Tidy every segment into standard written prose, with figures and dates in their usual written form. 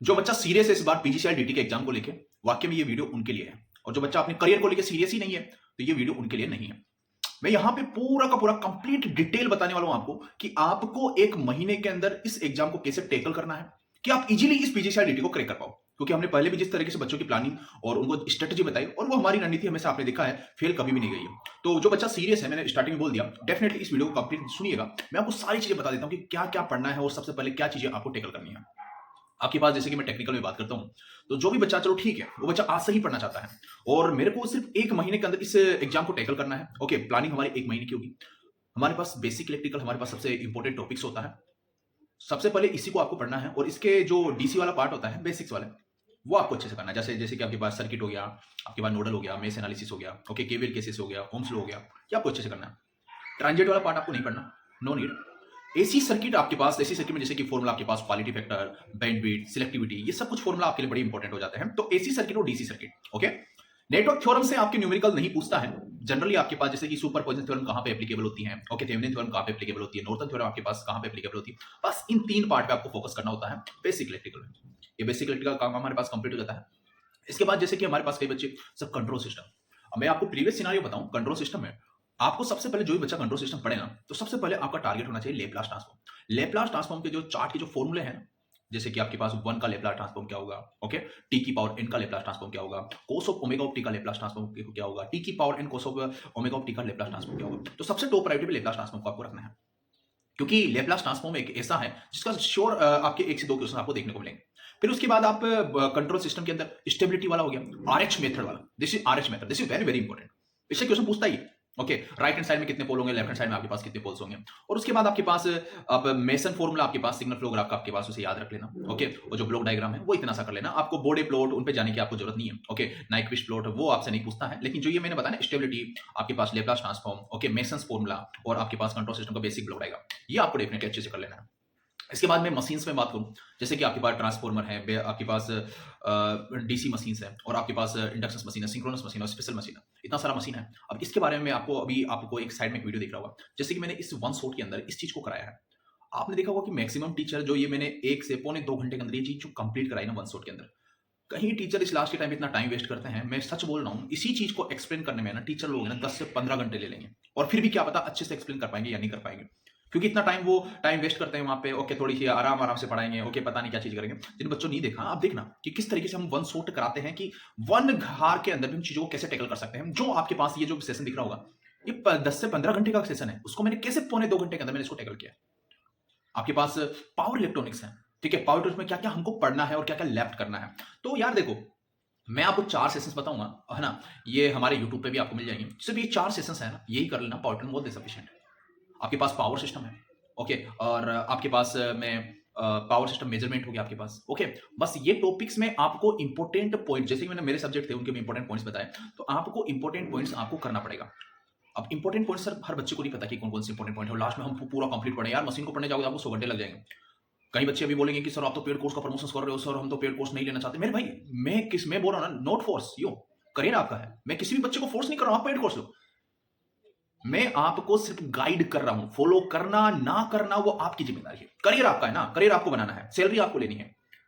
जो बच्चा सीरियस है इस बार पीजीसीआई डीटी के एग्जाम को लेके, वाकई में ये वीडियो उनके लिए है। और जो बच्चा अपने करियर को लेके सीरियस ही नहीं है, तो ये वीडियो उनके लिए नहीं है। मैं यहां पे पूरा का पूरा कंप्लीट डिटेल बताने वाला हूं आपको कि आपको एक महीने के अंदर इस एग्जाम को कैसे टैकल करना है कि आप इजीली इस पीजीसीआई डीटी को क्रैक कर पाओ। क्योंकि हमने पहले भी जिस तरीके से बच्चों की प्लानिंग और उनको स्ट्रेटजी बताई, और वो हमारी रणनीति हमेशा आपने देखा है फेल कभी भी नहीं गई है। तो जो बच्चा सीरियस है, मैंने स्टार्टिंग में बोल दिया, डेफिनेटली इस वीडियो को कंप्लीट सुनिएगा। मैं आपको सारी चीजें बता देता हूं कि क्या क्या पढ़ना है और सबसे पहले क्या चीजें आपको टैकल करनी है आपके पास। जैसे कि मैं टेक्निकल में बात करता हूं, तो जो भी बच्चा, चलो ठीक है, वो बच्चा आज से ही पढ़ना चाहता है और मेरे को सिर्फ एक महीने के अंदर इस एग्जाम को टैकल करना है। ओके, प्लानिंग हमारी एक महीने की होगी। हमारे पास बेसिक इलेक्ट्रिकल हमारे पास सबसे इंपॉर्टेंट टॉपिक्स होता है। सबसे पहले इसी को आपको पढ़ना है और इसके जो डीसी वाला पार्ट होता है, बेसिक्स वाला, वो आपको अच्छे से करना है। जैसे जैसे कि आपके पास सर्किट हो गया, आपके पास नोडल हो गया, मेश एनालिसिस हो गया, ओके, केवीएल केसेस हो गया, ओम्स लॉ हो गया, ये आपको अच्छे से करना है। ट्रांजिट वाला पार्ट आपको नहीं पढ़ना, नो नीड। एसी सर्किट आपके पास, एसी सर्किट में जैसे कि फॉर्मूला आपके पास क्वालिटी फैक्टर, बैंडविड्थ, सिलेक्टिविटी, ये सब कुछ फॉर्मूला आपके लिए बड़ी इंपॉर्टेंट हो जाते हैं। तो एसी सर्किट और DC circuit, okay. Network theorem से आपके न्यूमेरिकल नहीं पूछता है जनरली। आपके पास जैसे कि सुपरपोजिशन थ्योरम कहां पे एप्लीकेबल होती है, ओके, थेवेनिन थ्योरम कहां पे एप्लीकेबल होती है, नॉर्थन थ्योरम आपके पास कहां पे एप्लीकेबल होती है, बस इन तीन पार्ट पे आपको फोकस करना होता है बेसिक इलेक्ट्रिकल में। ये बेसिक इलेक्ट्रिकल काम हमारे पास कंप्लीट हो जाता है। इसके बाद जैसे कि हमारे पास कई बच्चे सब कंट्रोल सिस्टम। अब मैं आपको प्रीवियस सिनेरियो बताऊं, कंट्रोल सिस्टम में आपको सबसे पहले जो भी बच्चा कंट्रोल सिस्टम पढ़े ना, तो सबसे पहले आपका टारगेट होना चाहिए लेप्लास ट्रांसफॉर्म। लेप्लास ट्रांसफॉर्म के जो चार्ट के जो फॉर्मूले हैं, जैसे कि आपके पास 1 का लेप्लास ट्रांसफॉर्म क्या होगा, ओके, टी की पावर n का लेप्लास ट्रांसफॉर्म क्या होगा, cos of omega of T का लेप्लास ट्रांसफॉर्म क्या होगा, टी की power n cos of omega of T का लेप्लास ट्रांसफॉर्म क्या होगा। तो सबसे टॉप प्रायोरिटी पे लेप्लास ट्रांसफॉर्म को आपको रखना है, क्योंकि लेप्लास ट्रांसफॉर्म एक ऐसा है जिसका श्योर आपके 1 से 2 क्वेश्चन आपको देखने को मिलेंगे। फिर उसके बाद आप कंट्रोल सिस्टम के अंदर स्टेबिलिटी वाला हो गया, आरएच मेथड वाला, this is RH method, this is very very important. इससे क्वेश्चन पूछता ही, ओके, राइट हैंड साइड में कितने पोल होंगे, लेफ्ट हैंड साइड में आपके पास कितने पोल्स होंगे। और उसके बाद आपके पास अब मेसन फॉर्मूला आपके पास, सिग्नल फ्लो ग्राफ का आपके पास, उसे याद रख लेना, ओके। और जो ब्लॉक डायग्राम है वो इतना सा कर लेना, आपको बोर्डे प्लॉट उन पे जाने की आपको जरूरत नहीं है, ओके। नाइक्विस्ट प्लॉट वो आपसे नहीं पूछता है, लेकिन जो ये मैंने बताया ना, स्टेबिलिटी, आपके पास Laplace transform, okay, Mason's formula और आपके पास कंट्रोल सिस्टम का बेसिक ब्लॉक डायग्राम, ये आपको डेफिनेटली अच्छे से कर लेना है। इसके बाद मैं मशीन्स में बात करूं, जैसे कि आपके पास ट्रांसफॉर्मर है, आपके पास डीसी मशीन्स है, और आपके पास इंडक्शन मशीन है, सिंक्रोनस मशीन है, स्पेशल मशीन है, इतना सारा मशीन है। अब इसके बारे में आपको अभी आपको एक साइड में एक वीडियो दिख रहा होगा, जैसे कि मैंने इस वन शॉट के अंदर इस चीज को कराया है। आपने देखा होगा कि मैक्सिमम टीचर जो ये मैंने 1 से पौने 2 घंटे के अंदर ये चीज जो कंप्लीट कराई ना वन शॉट के अंदर, कहीं टीचर इस लास्ट के टाइम इतना टाइम वेस्ट करते हैं। मैं सच बोल रहा हूँ, इसी चीज को एक्सप्लेन करने में ना टीचर लोग ना 10 से 15 घंटे ले लेंगे, और फिर भी क्या पता अच्छे से एक्सप्लेन कर पाएंगे या नहीं कर पाएंगे, क्योंकि इतना टाइम वो टाइम वेस्ट करते हैं वहां पे। ओके, थोड़ी सी आराम आराम से पढ़ाएंगे, ओके, पता नहीं क्या चीज करेंगे। जिन बच्चों ने नहीं देखा, आप देखना कि किस तरीके से हम वन शॉट कराते हैं, कि वन हार के अंदर भी हम चीजों को कैसे टैकल कर सकते हैं। जो आपके पास ये जो सेशन दिख रहा होगा, ये 10 से 15 घंटे का सेशन है, उसको मैंने कैसे पौने 2 घंटे के अंदर मैंने इसको टैकल किया। आपके पास पावर इलेक्ट्रॉनिक्स है, ठीक है, पावर इलेक्ट्रॉनिक्स में क्या क्या हमको पढ़ना है और क्या क्या लेफ्ट करना है। तो यार देखो, मैं आपको 4 सेशंस बताऊंगा, है ना, ये हमारे यूट्यूब पे भी आपको मिल जाएंगे। सिर्फ ये 4 सेशंस है ना, यही कर लेना, पावर इलेक्ट्रॉनिक्स बहुत सफिशिएंट है। आपके पास पावर सिस्टम है, ओके, और आपके पास में पावर सिस्टम मेजरमेंट हो गया आपके पास, ओके। बस ये टॉपिक्स में आपको इंपॉर्टेंट पॉइंट, जैसे कि मैंने मेरे सब्जेक्ट थे उनके भी इंपॉर्टेंट पॉइंट्स बताए, तो आपको इंपॉर्टेंट पॉइंट्स आपको करना पड़ेगा। अब इंपॉर्टेंट पॉइंट्स सर हर बच्चे को नहीं पता कि कौन कौन से इंपॉर्टेंट पॉइंट है, लास्ट में हम पूरा कंप्लीट पढ़े। यार मशीन को पढ़ने जाओगे आपको 100 घंटे लग जाएंगे। कई बच्चे अभी बोलेंगे कि सर आप तो पेड कोर्स का प्रमोशन कर रहे हो, सर हम तो पेड कोर्स नहीं लेना चाहते। मेरे भाई, मैं बोल रहा हूं ना, नॉट फोर्स यू, करियर आपका है, मैं किसी भी बच्चे को फोर्स नहीं कर रहा हूं आप पेड कोर्स लो। मैं आपको सिर्फ गाइड कर रहा हूं, फॉलो करना ना करना वो आपकी जिम्मेदारी है। करियर आपका है ना, करियर आपको बनाना है, सैलरी आपको लेनी है,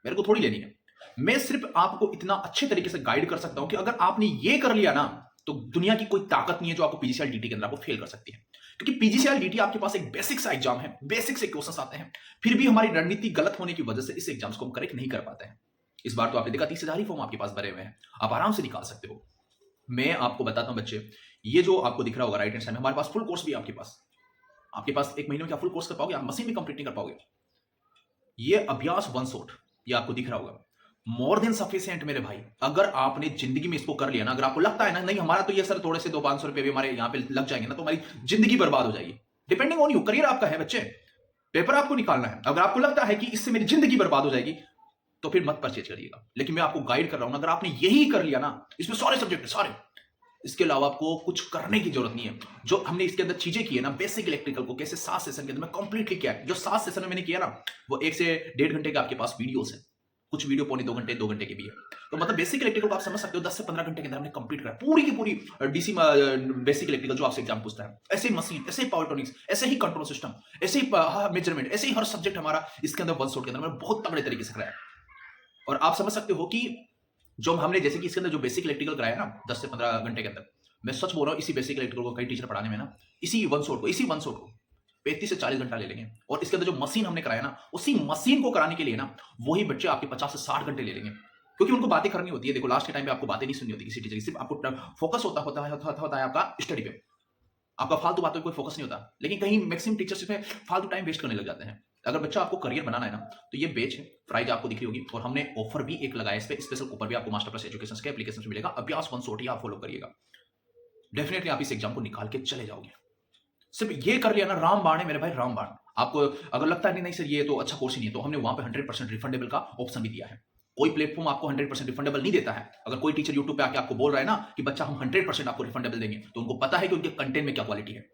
मेरे को थोड़ी लेनी है। मैं सिर्फ आपको इतना अच्छे तरीके से गाइड कर सकता हूं कि अगर आपने ये कर लिया ना, तो दुनिया की कोई ताकत नहीं है जो आपको पीजीसीएल डीटी के अंदर आपको फेल कर सकती है। क्योंकि पीजीसीएल डीटी आपके पास एक बेसिक सा एग्जाम है, बेसिक से क्वेश्चंस आते हैं, फिर भी हमारी रणनीति गलत होने की वजह से इस एग्जाम्स को हम करेक्ट नहीं कर पाते हैं। इस बार तो आपने देखा 30,000 ही फॉर्म आपके पास भरे हुए हैं, आप आराम से निकाल सकते हो। मैं आपको बताता हूं बच्चे, ये जो आपको दिख रहा होगा राइट हैंड साइड में, हमारे पास फुल कोर्स भी है आपके पास 1 महीने में क्या फुल कोर्स कर पाओगे आप? मशीन भी कंप्लीट नहीं कर पाओगे। ये अभ्यास वन शॉट, ये आपको दिख रहा होगा, मोर देन सफिशिएंट मेरे भाई। अगर आपने जिंदगी में इसको कर लिया ना, अगर आपको लगता है ना नहीं हमारा तो ये सर थोड़े से 200-500 रुपए भी हमारे यहाँ पे लग जाएंगे ना, तो हमारी जिंदगी बर्बाद हो जाएगी। डिपेंडिंग ऑन यू, करियर आपका है बच्चे, पेपर आपको निकालना है। अगर आपको लगता है कि इससे मेरी जिंदगी बर्बाद हो जाएगी, तो फिर मत परचेज करिएगा। लेकिन मैं आपको गाइड कर रहा हूं, अगर आपने यही कर लिया ना, इसमें सारे सब्जेक्ट सारे, इसके अलावा आपको कुछ करने की जरूरत नहीं है। जो हमने इसके अंदर चीजें की है ना, बेसिक इलेक्ट्रिकल को कैसे 7 सेशन के अंदर मैं कंप्लीटली किया है। जो 7 सेशन में मैंने किया ना, वो 1 से 1.5 घंटे के आपके पास वीडियोस है, कुछ वीडियो पौने 2 घंटे 2 घंटे की भी है। तो मतलब बेसिक इलेक्ट्रिकल को आप समझ सकते हो 10 से 15 घंटे के अंदर हमने कंप्लीट करा पूरी की पूरी डीसी बेसिक इलेक्ट्रिकल जो आपसे एग्जाम पूछता है। ऐसे ही मशीन, ऐसे ही पावर इलेक्ट्रॉनिक्स, ऐसे ही कंट्रोल सिस्टम, ऐसे ही मेजरमेंट, ऐसे ही हर सब्जेक्ट हमारा इसके अंदर वन शॉट के अंदर मैंने बहुत तगड़े तरीके से कराया। और आप समझ सकते हो कि जो हमने जैसे कि इसके अंदर जो बेसिक इलेक्ट्रिकल कराया ना 10 से 15 घंटे के अंदर, मैं सच बोल रहा हूँ, इसी बेसिक इलेक्ट्रिकल को कई टीचर पढ़ाने में ना, इसी वन शॉट को 35 से 40 घंटा ले लेंगे। और इसके अंदर जो मशीन हमने कराया ना, उसी मशीन को कराने के लिए ना वही बच्चे आपके 50 से 60 घंटे ले लेंगे, क्योंकि उनको बातें करनी होती है। देखो लास्ट के टाइम पे आपको बातें नहीं सुननी होती किसी टीचर की, सिर्फ आपको फोकस होता है आपका स्टडी पे, आपका फालतू बातों पे कोई फोकस नहीं होता। लेकिन कहीं मैक्सिमम टीचर्स में फालतू टाइम वेस्ट करने लग जाते हैं। अगर बच्चा आपको करियर बनाना है ना, तो ये बेच है, प्राइस आपको दिख रही होगी, और हमने ऑफर भी एक लगाया इस पे, स्पेशल कूपन भी आपको मास्टर प्लस एजुकेशन के एप्लीकेशन में मिलेगा। अभ्यास 1 ही आप फॉलो करिएगा, डेफिनेटली आप इस एग्जाम को निकाल के चले जाओगे। सिर्फ ये कर लिया ना, रामबाण है मेरे भाई, रामबाण। आपको अगर लगता है नहीं सर ये तो अच्छा कोर्स ही नहीं है, तो हमने वहां पे 100% रिफंडेबल का ऑप्शन भी दिया है। कोई प्लेटफॉर्म आपको 100% रिफंडेबल नहीं देता है। अगर कोई टीचर यूट्यूब पे आके आपको बोल रहा है ना कि बच्चा हम 100% आपको रिफंडेबल देंगे, तो उनको पता है कि उनके कंटेंट में क्या क्वालिटी है।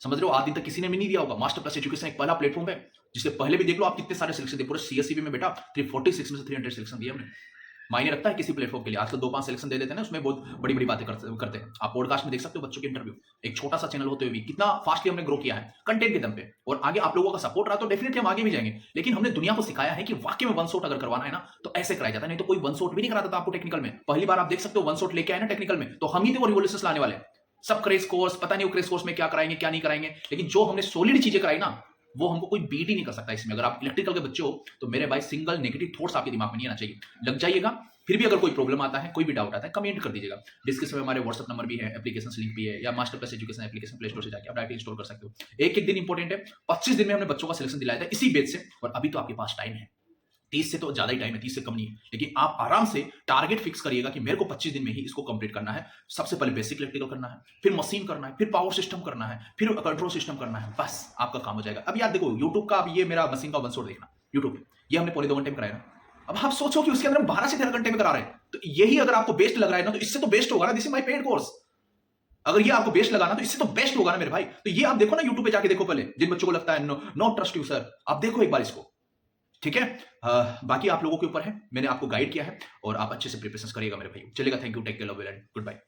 समझ रहे हो, आज दिन तक किसी ने भी नहीं दिया होगा। मास्टर प्लस एजुकेशन एक पहला प्लेटफॉर्म है जिससे पहले भी देख लो आप कितने सारे सिलेक्शन दिए। पूरे सीएससीबी में बेटा 346 में से 300 सिलेक्शन दिए हमने। मायने रखता है किसी प्लेटफॉर्म के लिए। आजकल 2-5 सिलेक्शन दे देते हैं ना, उसमें बहुत बड़ी बड़ी बातें करते हैं। आप पॉडकास्ट में देख सकते हो बच्चों के इंटरव्यू, एक छोटा सा चैनल होते हुए भी कितना फास्टली हमने ग्रो किया है कंटेंट के दम पे। और आगे आप लोगों का सपोर्ट रहा तो डेफिनेटली हम आगे भी जाएंगे। लेकिन हमने दुनिया को सिखाया है कि वाकई में वन शॉट अगर करवाना है ना, तो ऐसे कराया जाता है, नहीं तो कोई वन शॉट भी नहीं कराता था आपको टेक्निकल में। पहली बार आप देख सकते हो वन शॉट लेके आए ना टेक्निकल में, तो हम ही थे वो रिवोल्यूशन लाने वाले। सब क्रेश कोर्स, पता नहीं वो क्रेश कोर्स में क्या कराएंगे क्या नहीं कराएंगे, लेकिन जो हमने सॉलिड चीजें कराई ना, वो हमको कोई बीट ही नहीं कर सकता इसमें। अगर आप इलेक्ट्रिकल के बच्चे हो तो मेरे भाई सिंगल नेगेटिव थॉट्स आपके दिमाग में नहीं आना चाहिए। लग जाइएगा, फिर भी अगर कोई प्रॉब्लम आता है, कोई भी डाउट आता है, कमेंट कर दीजिएगा। डिस्क्रिप्शन में हमारे व्हाट्सएप नंबर भी है, एप्लीकेशन लिंक भी है, या master plus education application play store से जाकर आप डायरेक्ट इंस्टॉल कर सकते हो। एक दिन इंपॉर्टेंट है, 25 दिन में हमने बच्चों का सिलेक्शन दिलाया था इसी बेस से, और अभी तो आपके पास टाइम है। 30 से तो ज्यादा ही टाइम है, 30 से कम नहीं है। लेकिन आप आराम से टारगेट फिक्स करिएगा कि मेरे को 25 दिन में ही इसको कंप्लीट करना है। सबसे पहले बेसिक इलेक्ट्रिकल करना है, फिर मशीन करना है, फिर पावर सिस्टम करना है, फिर कंट्रोल सिस्टम करना है, बस आपका काम हो जाएगा। अब यार देखो यूट्यूब का, अब ये मेरा मशीन का वन शॉट देखना यूट्यूब पे, ये हमने पौने 2 घंटे में कराया ना। अब आप सोचो कि उसके अंदर हम 12 से 13 घंटे में करा रहे हैं, तो यही अगर आपको बेस्ट लग रहा है ना, तो इससे तो बेस्ट होगा ना। This is my paid course. अगर ये आपको बेस्ट लगा ना, तो इससे तो बेस्ट होगा ना मेरे भाई। तो ये आप देखो ना, यूट्यूब पे जाके देखो पहले। जिन बच्चों को लगता है नो ट्रस्ट यू सर, आप देखो एक बार इसको, ठीक है। बाकी आप लोगों के ऊपर है, मैंने आपको गाइड किया है और आप अच्छे से प्रिपरेशन करिएगा मेरे भाई। चलेगा, thank you, take care, love you and good bye.